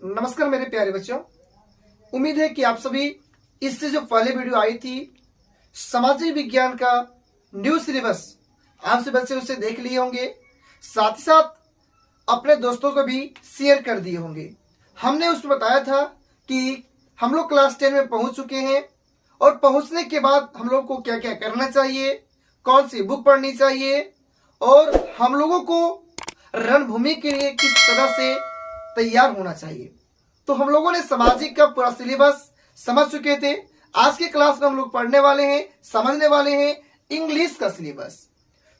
नमस्कार मेरे प्यारे बच्चों। उम्मीद है कि आप सभी इससे जो पहले वीडियो आई थी सामाजिक विज्ञान का न्यू सिलेबस आप सभी बच्चे उसे देख लिए होंगे, साथ ही साथ अपने दोस्तों को भी शेयर कर दिए होंगे। हमने उसमें बताया था कि हम लोग क्लास 10 में पहुंच चुके हैं और पहुंचने के बाद हम लोग को क्या क्या करना चाहिए, कौन सी बुक पढ़नी चाहिए और हम लोगों को रणभूमि के लिए किस तरह से तैयार होना चाहिए। तो हम लोगों ने सामाजिक का पूरा सिलेबस समझ चुके थे। आज के क्लास में हम लोग पढ़ने वाले हैं, समझने वाले हैं इंग्लिश का सिलेबस।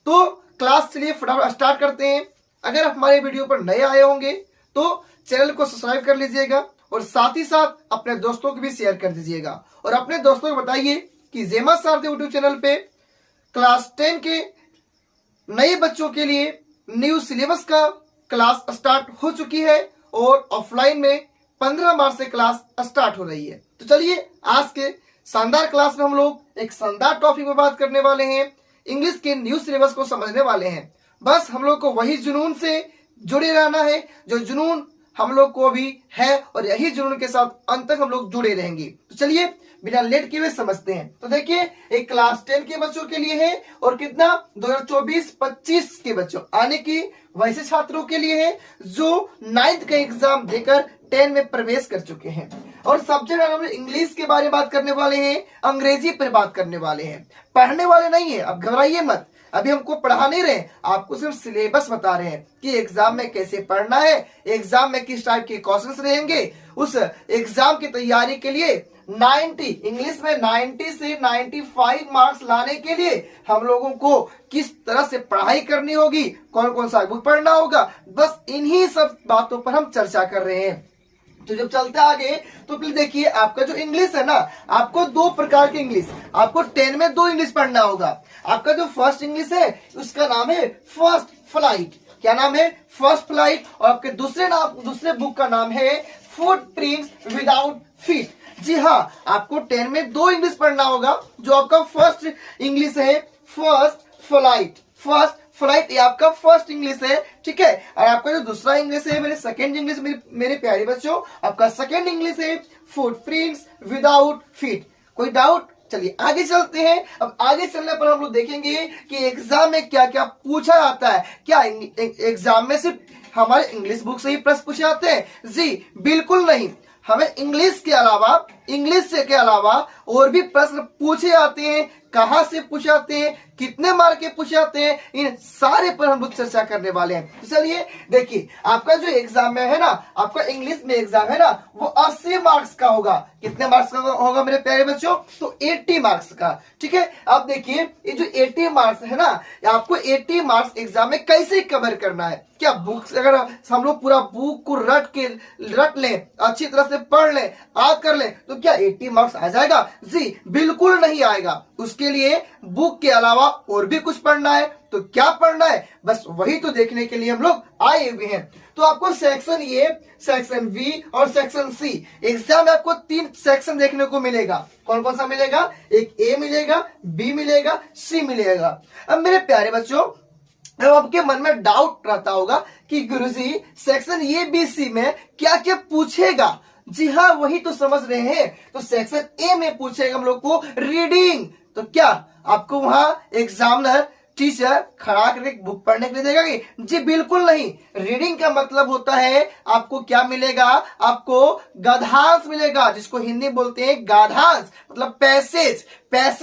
तो क्लास चलिए फटाफट स्टार्ट करते हैं। अगर आप हमारे वीडियो पर नए आए होंगे तो चैनल को सब्सक्राइब कर लीजिएगा और साथ ही साथ अपने दोस्तों को भी शेयर कर दीजिएगा और अपने दोस्तों को बताइए कि जेमा सारथी यूट्यूब चैनल पे क्लास 10 के नए बच्चों के लिए न्यू सिलेबस का क्लास स्टार्ट हो चुकी है और ऑफलाइन में 15 मार्च से क्लास स्टार्ट हो रही है। तो चलिए आज के शानदार क्लास में हम लोग एक शानदार टॉपिक पर बात करने वाले हैं, इंग्लिश के न्यू सिलेबस को समझने वाले हैं। बस हम लोग को वही जुनून से जुड़े रहना है जो जुनून हम लोग को भी है और यही जुनून के साथ अंत तक हम लोग जुड़े रहेंगे। तो चलिए बिना लेट किए हुए समझते हैं। तो देखिए एक क्लास 10 के बच्चों के लिए है और कितना 2024-25 के बच्चों आने की वैसे छात्रों के लिए है जो 9th का एग्जाम देकर 10 में प्रवेश कर चुके हैं। और सब्जेक्ट हम इंग्लिश के बारे में बात करने वाले हैं, अंग्रेजी पर बात करने वाले हैं, पढ़ने वाले नहीं है। अब घबराइए मत, अभी हमको पढ़ा नहीं रहे, आपको सिर्फ सिलेबस बता रहे हैं कि एग्जाम में कैसे पढ़ना है, एग्जाम में किस टाइप के क्वेश्चंस रहेंगे। उस एग्जाम की तैयारी के लिए 90 इंग्लिश में 90 से 95 मार्क्स लाने के लिए हम लोगों को किस तरह से पढ़ाई करनी होगी, कौन कौन सा बुक पढ़ना होगा, बस इन्हीं सब बातों पर हम चर्चा कर रहे हैं। तो जब चलते आगे तो फिर देखिए आपका जो इंग्लिश है ना, आपको दो प्रकार की इंग्लिश, आपको 10 में दो इंग्लिश पढ़ना होगा। आपका जो फर्स्ट इंग्लिश है उसका नाम है फर्स्ट फ्लाइट। क्या नाम है? First flight. और आपके दूसरे बुक का नाम है फुटप्रिंट्स विदाउट फीट। जी हाँ, आपको 10 में दो इंग्लिश पढ़ना होगा। जो आपका फर्स्ट इंग्लिश है फर्स्ट फ्लाइट, फर्स्ट फ्लाइट ये आपका फर्स्ट इंग्लिश है, ठीक है। और आपका जो दूसरा इंग्लिश है मेरे सेकंड इंग्लिश, मेरे प्यारे बच्चों, आपका सेकंड इंग्लिश है फुटप्रिंट्स विदाउट फीट। कोई डाउट? चलिए आगे चलते हैं। अब आगे चलने पर हम लोग देखेंगे कि एग्जाम में क्या क्या पूछा जाता है। क्या एग्जाम में सिर्फ हमारे इंग्लिश बुक से ही प्रश्न पूछे जाते हैं? जी बिल्कुल नहीं, हमें इंग्लिश के अलावा और भी प्रश्न पूछे जाते हैं। कहां से पूछे जाते हैं, कितने मार्क के पूछे जाते हैं, इन सारे पर हम लोग चर्चा करने वाले हैं। तो चलिए देखिए आपका जो एग्जाम में है ना, आपका इंग्लिश में एग्जाम है ना, वो 80 मार्क्स का होगा। कितने मार्क्स का होगा मेरे प्यारे बच्चों? तो 80 मार्क्स का, ठीक है। अब देखिए ये जो 80 मार्क्स है ना, आपको 80 मार्क्स एग्जाम में कैसे कवर करना है। क्या बुक्स अगर हम लोग पूरा बुक को रट लें, अच्छी तरह से पढ़ लें, याद कर लें, तो क्या 80 मार्क्स आ जाएगा? जी बिल्कुल नहीं आएगा। उसके लिए बुक के अलावा और भी कुछ पढ़ना है। तो क्या पढ़ना है, बस वही तो देखने के लिए हम लोग आए हुए हैं। तो आपको सेक्शन ए, सेक्शन बी और सेक्शन सी, एग्जाम में आपको 3 सेक्शन देखने को मिलेगा। कौन कौन सा मिलेगा? एक ए मिलेगा, बी मिलेगा, सी मिलेगा। अब मेरे प्यारे बच्चों, अब आपके मन में डाउट रहता होगा कि गुरुजी सेक्शन ए बी सी में क्या क्या पूछेगा। जी हाँ, वही तो समझ रहे हैं। तो सेक्शन ए में पूछेगा हम लोग को रीडिंग। तो क्या आपको वहां एग्जामिनर टीचर खड़ा करके बुक पढ़ने के लिए देगा कि? जी बिल्कुल नहीं। रीडिंग का मतलब होता है आपको क्या मिलेगा? आपको गद्यांश मिलेगा, जिसको हिंदी बोलते हैं गाधांश, मतलब पैसेज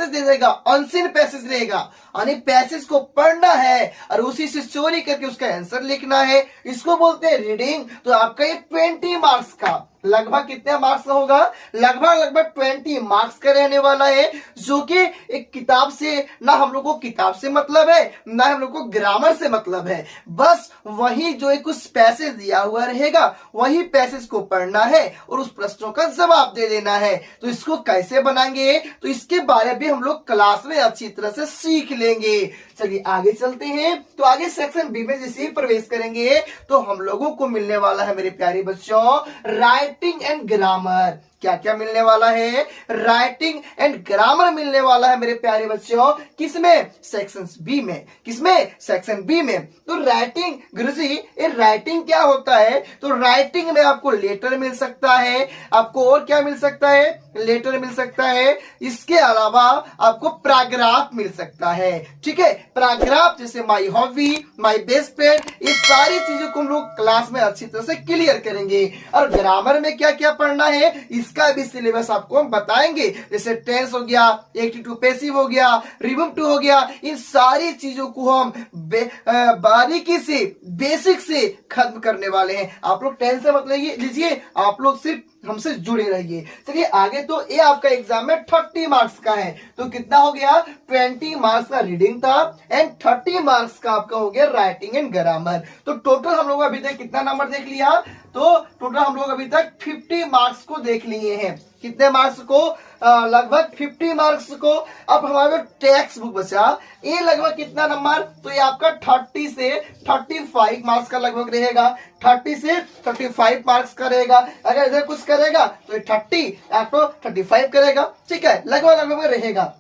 दे देगा, अनसीन पैसेज रहेगा। यानी पैसेज को पढ़ना है और उसी से चोरी करके उसका आंसर लिखना है, इसको बोलते हैं रीडिंग। तो आपका ये 20 मार्क्स का लगभग कितने मार्क्स का होगा? लगभग 20 मार्क्स का रहने वाला है, जो कि एक किताब से ना हम लोग को किताब से मतलब है, ना हम लोग को ग्रामर से मतलब है। बस वही जो एक कुछ पैसेज दिया हुआ रहेगा, वही पैसेज को पढ़ना है और उस प्रश्नों का जवाब दे देना है। तो इसको कैसे बनाएंगे, तो इसके बारे में भी हम लोग क्लास में अच्छी तरह से सीख लेंगे। चलिए आगे चलते हैं। तो आगे सेक्शन बी में जैसे ही प्रवेश करेंगे तो हम लोगों को मिलने वाला है मेरे प्यारे बच्चों राइटिंग एंड ग्रामर। क्या क्या मिलने वाला है, राइटिंग एंड ग्रामर मिलने वाला है मेरे प्यारे बच्चों। किसमें, सेक्शन बी में। किसमें, सेक्शन बी में। तो राइटिंग गुरुजी, ये राइटिंग क्या होता है? तो राइटिंग में आपको लेटर मिल सकता है, आपको और क्या मिल सकता है, लेटर मिल सकता है, इसके अलावा आपको पैराग्राफ मिल सकता है। ठीक है, पैराग्राफ जैसे my hobby, my best friend, ये सारी चीजों को हम लोग क्लास में अच्छी तरह से क्लियर करेंगे। और ग्रामर में क्या क्या पढ़ना है इसका भी सिलेबस आपको हम बताएंगे, जैसे टेंस हो गया, एक्टिव पैसिव हो गया, रिवर्ब टू हो गया, इन सारी चीजों को हम बारीकी से, बेसिक से खत्म करने वाले हैं। आप लोग टेंशन मत लीजिए, आप लोग सिर्फ हमसे जुड़े रहिए। चलिए आगे, तो ये आपका एग्जाम में 30 मार्क्स का है, तो कितना हो गया, 20 मार्क्स का रीडिंग था एंड 30 मार्क्स का आपका हो गया राइटिंग एंड ग्रामर। तो टोटल हम लोग अभी तक कितना नंबर देख लिया, तो टोटल हम लोग अभी तक 50 मार्क्स को देख लिए हैं। कितने मार्क्स को, लगभग 50 मार्क्स को। अब हमारा टेक्स्ट बुक बचा, ये लगभग कितना नंबर, तो ये आपका 30 से 35 मार्क्स का लगभग रहेगा, 30 से 35 मार्क्स का रहेगा। अगर इधर कुछ करेगा तो ये 30 आपको 35 करेगा, ठीक है, लगभग रहेगा।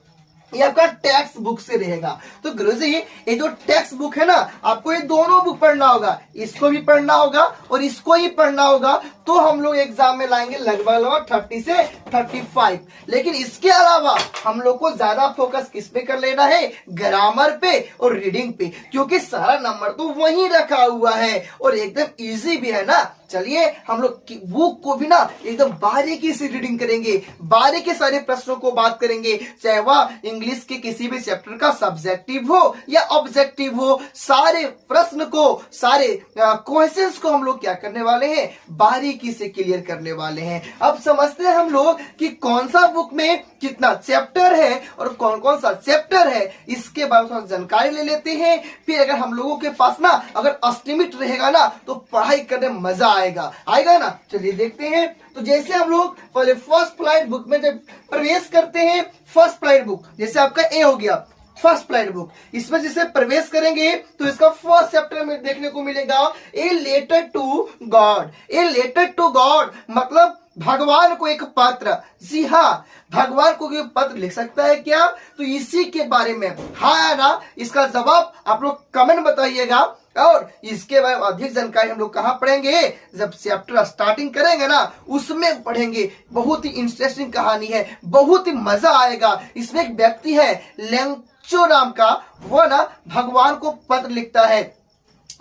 ये आपका टेक्स्ट बुक से रहेगा। तो गुरुजी, ये जो टेक्स्ट बुक है ना, आपको ये दोनों बुक पढ़ना होगा, इसको भी पढ़ना होगा और इसको ही पढ़ना होगा, तो हम लोग एग्जाम में लाएंगे लगभग 30 से 35। लेकिन इसके अलावा हम लोग को ज्यादा फोकस किस पे कर लेना है, ग्रामर पे और रीडिंग पे, क्योंकि सारा नंबर तो वहीं रखा हुआ है और एकदम इजी भी है ना। चलिए हम लोग बुक को भी ना एकदम बारीकी से रीडिंग करेंगे, बारीकी सारे प्रश्नों को बात करेंगे, चाहे वह इंग्लिश के किसी भी चैप्टर का सब्जेक्टिव हो या ऑब्जेक्टिव हो, सारे प्रश्न को, सारे क्वेश्चंस को हम लोग क्या करने वाले हैं, बारीकी से क्लियर करने वाले हैं। अब समझते हैं हम लोग कि कौन सा बुक में कितना चैप्टर है और कौन कौन सा चैप्टर है, इसके बारे में जानकारी ले लेते हैं। फिर अगर हम लोगों के पास ना अगर एस्टिमेट रहेगा ना, तो पढ़ाई करने में मजा आएगा ना। चलिए देखते हैं। तो जैसे हम लोग पहले फर्स्ट फ्लाइट बुक में जब प्रवेश करते हैं, फर्स्ट फ्लाइट बुक जैसे आपका ए हो गया, फर्स्ट फ्लाइट बुक, इसमें जैसे प्रवेश करेंगे तो इसका फर्स्ट चैप्टर में देखने को मिलेगा a letter to God. A letter to God मतलब भगवान को एक पत्र। जी हाँ, भगवान को एक पत्र लिख सकता है क्या, तो इसी के बारे में हाँ या ना, इसका जवाब आप लोग कमेंट बताइएगा। और इसके बारे में अधिक जानकारी हम लोग कहाँ पढ़ेंगे, जब चैप्टर स्टार्टिंग करेंगे ना, उसमें पढ़ेंगे। बहुत ही इंटरेस्टिंग कहानी है, बहुत ही मजा आएगा। इसमें एक व्यक्ति है लेंचो नाम का, वो ना भगवान को पत्र लिखता है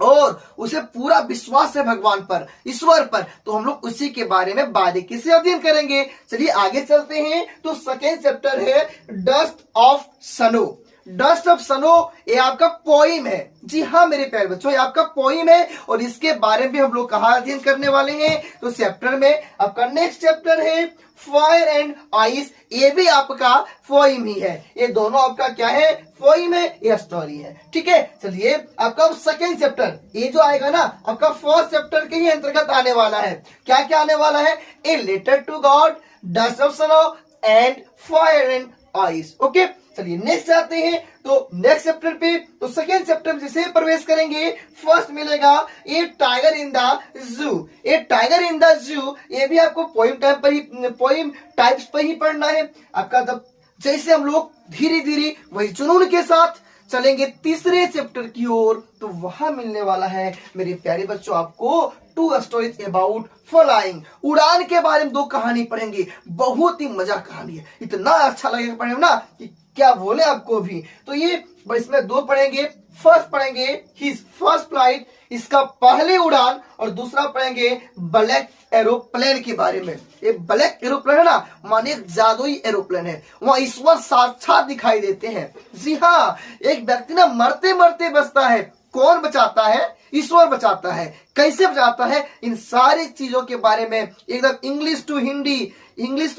और उसे पूरा विश्वास है भगवान पर, ईश्वर पर। तो हम लोग उसी के बारे में बारीकी से अध्ययन करेंगे। चलिए आगे चलते हैं। तो सेकेंड चैप्टर है dust of snow. Dust of snow ये आपका पोइम है। जी हाँ मेरे प्यारे बच्चों, ये आपका पोइम है और इसके बारे में हम लोग कहाँ अध्ययन करने वाले हैं, तो चैप्टर में आपका नेक्स्ट चैप्टर है फायर एंड आइस। ये भी आपका पोइम ही है, ये दोनों आपका क्या है, पोइम है, ये स्टोरी है। ठीक है, चलिए आपका सेकेंड चैप्टर ये जो आएगा ना, आपका फर्स्ट चैप्टर के ही अंतर्गत आने वाला है। क्या क्या आने वाला है, a letter to God, dust of snow and fire and ice. Okay, चलिए नेक्स्ट आते हैं। तो नेक्स्ट चैप्टर पे, तो सेकेंड चैप्टर में जैसे प्रवेश करेंगे, फर्स्ट मिलेगा ए tiger in the zoo. A tiger in the zoo, ये भी आपको पोइम टाइप पर ही, पोइम टाइप्स पर ही पढ़ना है आपका। जब जैसे हम लोग धीरे धीरे वही जुनून के साथ चलेंगे तीसरे चैप्टर की ओर, तो वहां मिलने वाला है मेरे प्यारे बच्चों आपको टू स्टोरीज अबाउट फ्लाइंग। उड़ान के बारे में दो कहानी पढ़ेंगे, बहुत ही मजा कहानी है, इतना अच्छा लगेगा पढ़ने में ना कि क्या बोले आपको भी। तो ये इसमें दो पढ़ेंगे, फर्स्ट पढ़ेंगे हिज फर्स्ट फ्लाइट, इसका पहले उड़ान, और दूसरा पढ़ेंगे ब्लैक एरोप्लेन के बारे में। ये ब्लैक एरोप्लेन है ना, माने एक जादुई एरोप्लेन है, वहां ईश्वर साक्षात दिखाई देते हैं। जी हाँ, एक व्यक्ति ना मरते मरते बचता है, कौन बचाता है, ईश्वर बचाता है। कैसे बचाता है, इन सारी चीजों के बारे में एकदम इंग्लिश टू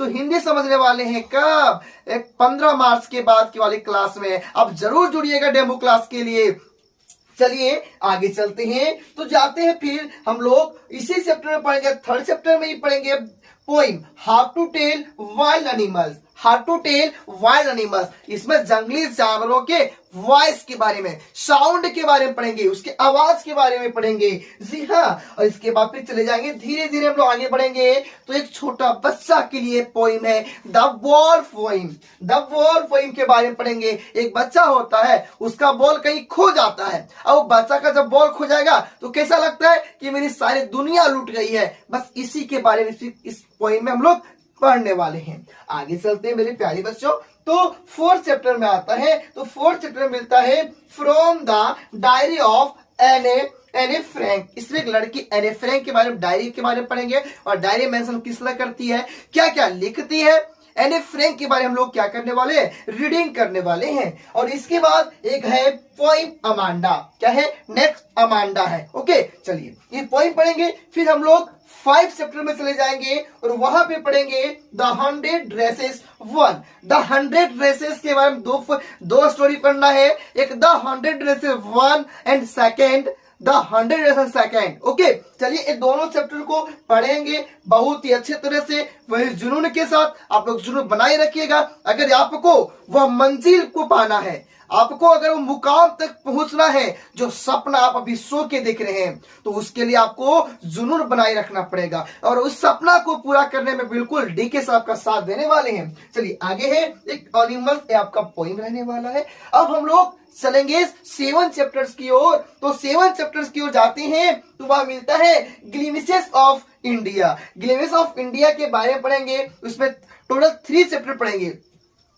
हिंदी समझने वाले हैं। कब, 15 मार्च के बाद की वाली क्लास में। अब जरूर जुड़िएगा डेमो क्लास के लिए। चलिए आगे चलते हैं। तो जाते हैं फिर हम लोग इसी चैप्टर में पढ़ेंगे, थर्ड चैप्टर में ही पढ़ेंगे poem how to tell wild animals. How to tell wild animals, इसमें जंगली जानवरों के वॉइस के बारे में, साउंड के बारे में पढ़ेंगे, उसके आवाज के बारे में पढ़ेंगे। जी हाँ, और इसके बाद फिर चले जाएंगे, धीरे धीरे हम लोग आगे बढ़ेंगे। तो एक छोटा बच्चा के लिए पोइम है the wolf poem. The wolf poem के बारे में पढ़ेंगे। एक बच्चा होता है, उसका बॉल कहीं खो जाता है, और वो बच्चा का जब बॉल खो जाएगा तो कैसा लगता है कि मेरी सारी दुनिया लूट गई है। बस इसी के बारे में इस पोइम में हम लोग पढ़ने वाले हैं। आगे चलते हैं मेरे प्यारे बच्चों। तो 4th चैप्टर में आता है, तो 4th चैप्टर में मिलता है फ्रॉम द डायरी ऑफ एने फ्रैंक। इसमें एक लड़की एने फ्रैंक के बारे में, डायरी के बारे में पढ़ेंगे, और डायरी मेंशन किस तरह करती है, क्या क्या लिखती है। एने फ्रैंक के बारे में हम लोग क्या करने वाले हैं, रीडिंग करने वाले हैं। और इसके बाद एक है पोइम अमांडा। क्या है, नेक्स्ट अमांडा है। ओके, चलिए ये पोइम पढ़ेंगे। फिर हम लोग 5 चैप्टर में चले जाएंगे और वहां पे पढ़ेंगे द 100 ड्रेसेस 1। द 100 ड्रेसेस के बारे में दो स्टोरी पढ़ना है। एक the 100 dresses 1 and second the 100 dresses second. Okay, चलिए ये दोनों चैप्टर को पढ़ेंगे बहुत ही अच्छे तरह से, वही जुनून के साथ। आप लोग जुनून बनाए रखिएगा। अगर आपको वह मंजिल को पाना है, आपको अगर वो मुकाम तक पहुंचना है जो सपना आप अभी सो के देख रहे हैं, तो उसके लिए आपको जुनून बनाए रखना पड़ेगा। और उस सपना को पूरा करने में बिल्कुल डीके साहब का साथ देने वाले हैं। चलिए आगे है एक एनिमल्स, आपका पोइम रहने वाला है। अब हम लोग चलेंगे 7 चैप्टर्स की ओर। तो 7 चैप्टर्स की ओर जाते हैं तो वह मिलता है glimpses of India. Glimpses of India के बारे में पढ़ेंगे। उसमें टोटल 3 चैप्टर पढ़ेंगे।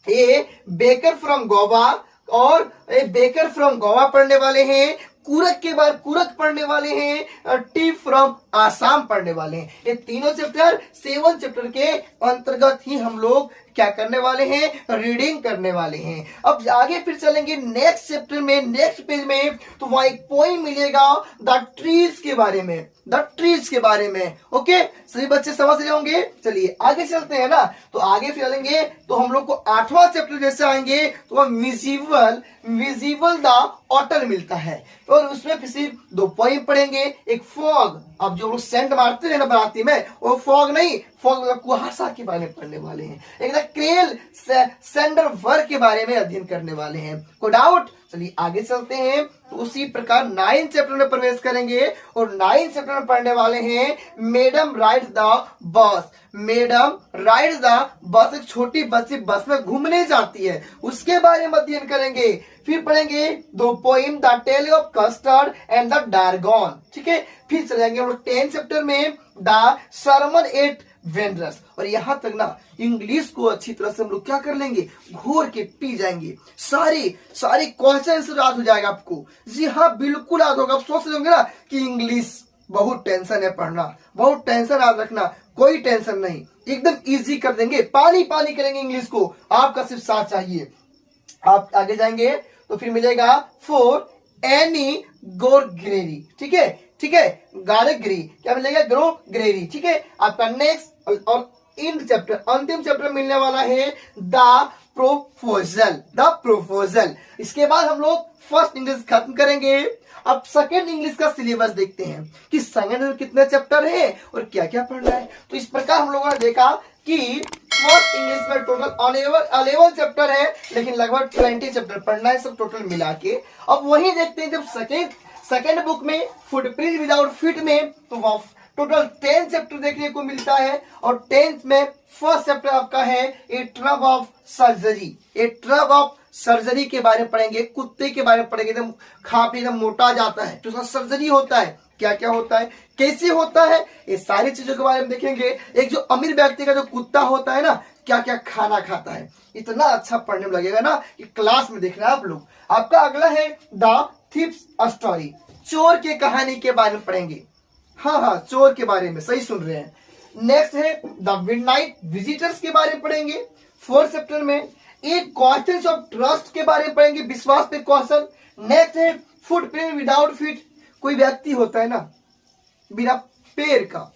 ए बेकर फ्रॉम गोवा, और बेकर फ्रॉम गोवा पढ़ने वाले हैं। कुरक के बाद कुरक पढ़ने वाले हैं। टी फ्रॉम आसाम पढ़ने वाले हैं। ये तीनों चैप्टर 7 चैप्टर के अंतर्गत ही हम लोग क्या करने वाले हैं, रीडिंग करने वाले हैं। अब आगे फिर चलेंगे नेक्स्ट चैप्टर में, नेक्स्ट पेज में, तो वहां एक पोइम मिलेगा द ट्रीज के बारे में, द ट्रीज के बारे में। ओके, सभी बच्चे समझ रहे होंगे। चलिए आगे चलते हैं ना। तो आगे चलेंगे तो हम लोग को 8वां चैप्टर जैसे आएंगे तो वह विजिबल द ऑटर मिलता है। और उसमें फिर सिर्फ 2 पोइम पढ़ेंगे। एक फॉग, अब जो लोग सेंट मारते हैं ना बराती में, वो फॉग नहीं, फॉग मतलब कुहासा के बारे में पढ़ने वाले हैं। एक क्रेल सेंडर वर्क के बारे में अध्ययन करने वाले हैं। को डाउट? चलिए आगे चलते हैं। तो उसी प्रकार 9 चैप्टर में प्रवेश करेंगे और 9 चैप्टर में पढ़ने वाले हैं madam ride the bus. Madam ride the bus, एक छोटी बच्ची बस में घूमने जाती है, उसके बारे में अध्ययन करेंगे। फिर पढ़ेंगे 2 poem the tale of custard and the dragon. ठीक है, फिर चले जाएंगे हम लोग 10 चैप्टर में द सरमन एट वेंड्रस। और यहां तक ना इंग्लिश को अच्छी तरह से हम लोग क्या कर लेंगे, घोर के पी जाएंगे। सारे क्वेश्चन याद हो जाएगा आपको। जी हाँ, बिल्कुल याद होगा। आप सोच रहे होंगे ना कि इंग्लिश बहुत टेंशन है पढ़ना, बहुत टेंशन याद रखना। कोई टेंशन नहीं, एकदम इजी कर देंगे, पानी पानी करेंगे इंग्लिश को। आपका सिर्फ साथ चाहिए। आप आगे जाएंगे तो फिर मिलेगा फॉर एनी गोर ग्रेरी। ठीक है, ठीक है, गारेग्री क्या मिलेगा, ग्रो ग्रेरी। ठीक है, आपका नेक्स्ट और इन चैप्टर, अंतिम चैप्टर मिलने वाला है द प्रोपोजल। The proposal. इसके बाद हम लोग फर्स्ट इंग्लिश खत्म करेंगे। अब सेकेंड इंग्लिश का सिलेबस देखते हैं कि सेकेंड में कितने चैप्टर है और क्या क्या पढ़ना है। तो इस प्रकार हम लोगों ने देखा कि फर्स्ट इंग्लिश में टोटल 11 चैप्टर है, लेकिन लगभग 20 चैप्टर पढ़ना है सब टोटल मिला के। अब वही देखते हैं जब सेकेंड बुक में फुटप्रिंट विदाउट फीट में, तो वह टोटल 10 चैप्टर देखने को मिलता है। और 10th में फर्स्ट चैप्टर आपका है a triumph of surgery. A triumph of surgery के बारे में पढ़ेंगे। कुत्ते के बारे में पढ़ेंगे, एकदम खा पी एकदम मोटा जाता है तो उसका सर्जरी होता है, क्या क्या होता है, कैसे होता है, ये सारी चीजों के बारे में देखेंगे। एक जो अमीर व्यक्ति का जो कुत्ता होता है ना, क्या क्या खाना खाता है, इतना अच्छा पढ़ने में लगेगा ना कि क्लास में देखना आप लोग। आपका अगला है द थीफ्स स्टोरी। चोर के कहानी के बारे में पढ़ेंगे। हाँ, चोर के बारे में, सही सुन रहे हैं। नेक्स्ट है द मिडनाइट विजिटर्स के बारे में पढ़ेंगे 4th चैप्टर में। एक क्वेश्चन ऑफ ट्रस्ट के बारे में पढ़ेंगे, विश्वास पे क्वेश्चन। नेक्स्ट है फुटप्रिंट विदाउट फीट। कोई व्यक्ति होता है ना बिना पैर का,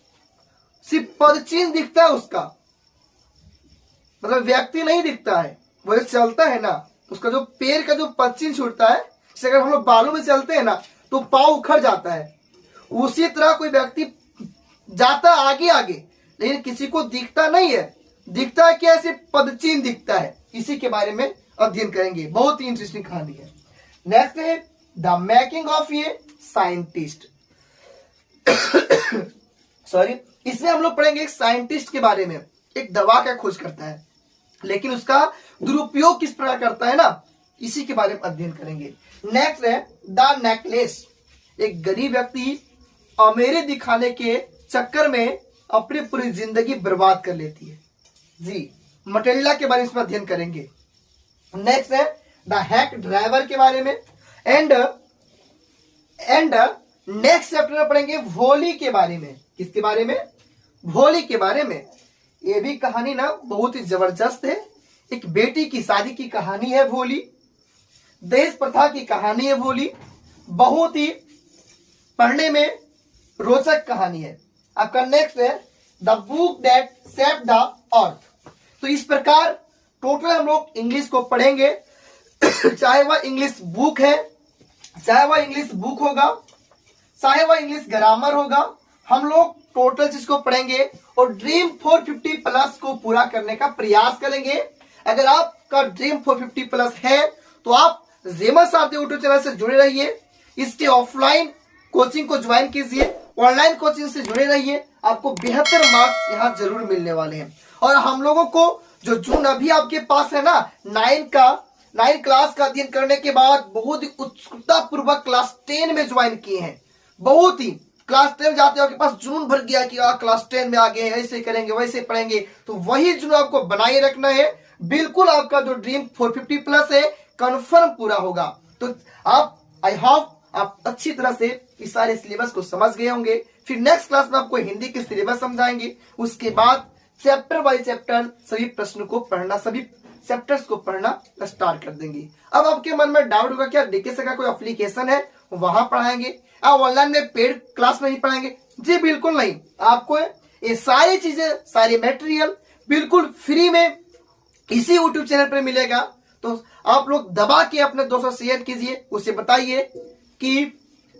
सिर्फ पदचिन्ह दिखता है उसका, मतलब व्यक्ति नहीं दिखता है, वो चलता है ना, उसका जो पैर का जो पदचिन्ह छूटता है, जैसे अगर हम लोग बालू में चलते हैं ना तो पाँव उखड़ जाता है, उसी तरह कोई व्यक्ति जाता आगे आगे लेकिन किसी को दिखता नहीं है, दिखता है कैसे, पदचिन्ह दिखता है, इसी के बारे में अध्ययन करेंगे। बहुत ही इंटरेस्टिंग कहानी है। नेक्स्ट है the making of a scientist. Sorry, इसमें हम लोग पढ़ेंगे एक साइंटिस्ट के बारे में, एक दवा का खोज करता है लेकिन उसका दुरुपयोग किस प्रकार करता है ना, इसी के बारे में अध्ययन करेंगे। नेक्स्ट है द नेकलेस। एक गरीब व्यक्ति अमीरी दिखाने के चक्कर में अपनी पूरी जिंदगी बर्बाद कर लेती है जी, मटेरियला के बारे में इसमें अध्ययन करेंगे। नेक्स्ट है द हैक ड्राइवर के बारे में। एंड नेक्स्ट चैप्टर में पढ़ेंगे भोली के बारे में। किसके बारे में? भोली के बारे में। ये भी कहानी ना बहुत ही जबरदस्त है। एक बेटी की शादी की कहानी है भोली, दहेज प्रथा की कहानी है भोली, बहुत ही पढ़ने में रोचक कहानी है। आपका नेक्स्ट है the book that saved the earth. तो इस प्रकार टोटल हम लोग इंग्लिश को पढ़ेंगे चाहे वह इंग्लिश बुक है, चाहे वह इंग्लिश बुक होगा, चाहे वह इंग्लिश ग्रामर होगा, हम लोग टोटल चीज को पढ़ेंगे और ड्रीम 450 प्लस को पूरा करने का प्रयास करेंगे। अगर आपका ड्रीम 450 प्लस है तो आप जेमा सारथी यूट्यूब चैनल से जुड़े रहिए, इसके ऑफलाइन कोचिंग को ज्वाइन कीजिए, ऑनलाइन कोचिंग से जुड़े रहिए, आपको बेहतर मार्क्स यहाँ जरूर मिलने वाले हैं। और हम लोगों को जो जून अभी आपके पास है ना 9 क्लास का अध्ययन करने के बाद बहुत ही उत्सुकता पूर्वक क्लास 10 में ज्वाइन किए हैं। बहुत ही क्लास 10 जाते हो आपके पास जुनून भर गया कि क्लास 10 में आ गए, ऐसे करेंगे वैसे पढ़ेंगे, तो वही जुनून आपको बनाए रखना है। बिल्कुल आपका जो ड्रीम 450 प्लस है कंफर्म पूरा होगा। तो आप आई होप आप अच्छी तरह से इस सारे सिलेबस को समझ गए होंगे। फिर नेक्स्ट क्लास में आपको हिंदी के सिलेबस समझाएंगे, उसके बाद चैप्टर बाय चैप्टर सभी प्रश्नों को पढ़ना, सभी चैप्टर्स को पढ़ना स्टार्ट कर देंगे। अब आपके मन में डाउट होगा क्या डीकेएस का कोई एप्लीकेशन है वहां पढ़ाएंगे, आप ऑनलाइन में पेड क्लास में ही पढ़ाएंगे? जी बिल्कुल नहीं, आपको ये सारी चीजें, सारी मटेरियल बिल्कुल फ्री में इसी यूट्यूब चैनल पर मिलेगा। तो आप लोग दबा के अपने दोस्तों शेयर कीजिए, उसे बताइए कि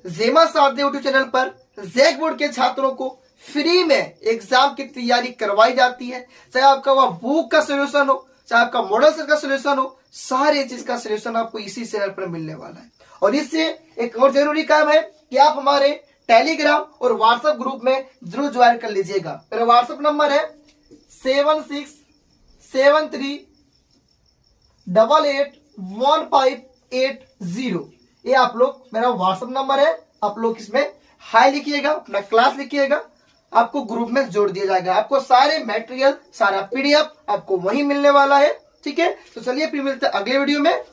जेमा सारथी यूट्यूब चैनल पर जैक बोर्ड के छात्रों को फ्री में एग्जाम की तैयारी करवाई जाती है। चाहे आपका वह बुक का सोल्यूशन हो, चाहे आपका मॉडल सेट का सोल्यूशन हो, सारे चीज का सोल्यूशन आपको इसी चैनल पर मिलने वाला है। और इससे एक और जरूरी काम है कि आप हमारे टेलीग्राम और व्हाट्सएप ग्रुप में जरूर ज्वाइन कर लीजिएगा। मेरा व्हाट्सएप नंबर है 7673881580। ये आप लोग मेरा व्हाट्सएप नंबर है, आप लोग इसमें हाई लिखिएगा, अपना क्लास लिखिएगा, आपको ग्रुप में जोड़ दिया जाएगा। आपको सारे मटेरियल, सारा पीडीएफ आपको वहीं मिलने वाला है। ठीक है, तो चलिए फिर मिलते हैं अगले वीडियो में।